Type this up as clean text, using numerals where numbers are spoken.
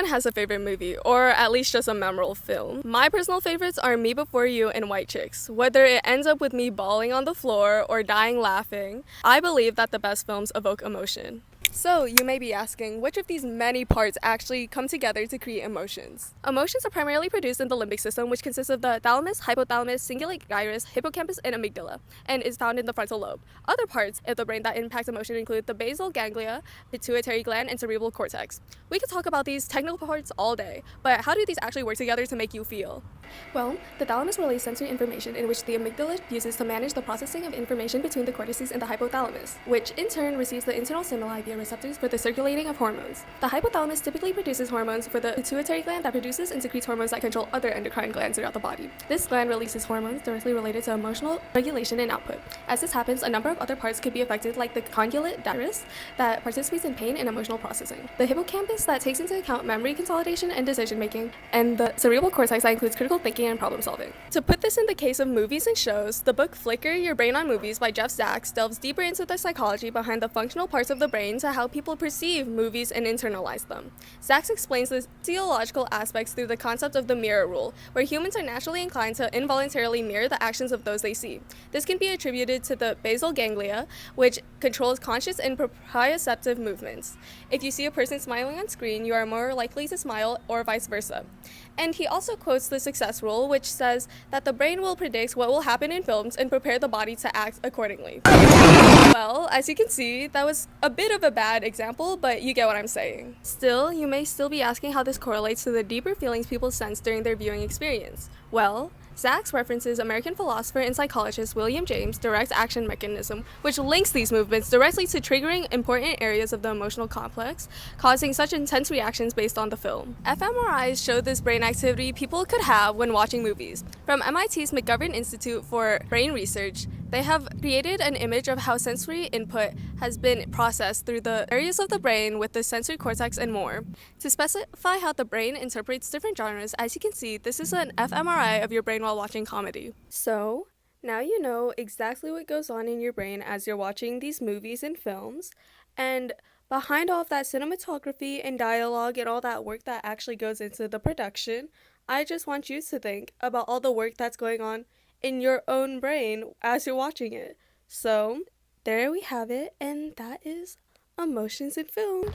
has a favorite movie, or at least just a memorable film. My personal favorites are Me Before You and White Chicks. Whether it ends up with me bawling on the floor or dying laughing, I believe that the best films evoke emotion. So, you may be asking, which of these many parts actually come together to create emotions? Emotions are primarily produced in the limbic system, which consists of the thalamus, hypothalamus, cingulate gyrus, hippocampus, and amygdala, and is found in the frontal lobe. Other parts of the brain that impact emotion include the basal ganglia, pituitary gland, and cerebral cortex. We could talk about these technical parts all day, but how do these actually work together to make you feel? Well, the thalamus relays sensory information in which the amygdala uses to manage the processing of information between the cortices and the hypothalamus, which in turn receives the internal stimuli via receptors for the circulating of hormones. The hypothalamus typically produces hormones for the pituitary gland that produces and secretes hormones that control other endocrine glands throughout the body. This gland releases hormones directly related to emotional regulation and output. As this happens, a number of other parts could be affected, like the cingulate gyrus that participates in pain and emotional processing, the hippocampus that takes into account memory consolidation and decision making, and the cerebral cortex that includes critical thinking and problem solving. To put this in the case of movies and shows, the book Flicker Your Brain on Movies by Jeff Sachs delves deeper into the psychology behind the functional parts of the brain to how people perceive movies and internalize them. Sachs explains the physiological aspects through the concept of the mirror rule, where humans are naturally inclined to involuntarily mirror the actions of those they see. This can be attributed to the basal ganglia, which controls conscious and proprioceptive movements. If you see a person smiling on screen, you are more likely to smile, or vice versa. And he also quotes the success rule, which says that the brain will predict what will happen in films and prepare the body to act accordingly. Well, as you can see, that was a bit of a bad example, but you get what I'm saying. Still, you may still be asking how this correlates to the deeper feelings people sense during their viewing experience. Well, Sachs references American philosopher and psychologist William James' direct action mechanism, which links these movements directly to triggering important areas of the emotional complex, causing such intense reactions based on the film. fMRIs show this brain activity people could have when watching movies. From MIT's McGovern Institute for Brain Research, they have created an image of how sensory input has been processed through the areas of the brain with the sensory cortex and more. To specify how the brain interprets different genres, as you can see, this is an fMRI of your brain while watching comedy. So, now you know exactly what goes on in your brain as you're watching these movies and films, and behind all of that cinematography and dialogue and all that work that actually goes into the production, I just want you to think about all the work that's going on in your own brain as you're watching it. So, there we have it, and that is Emotions in Film.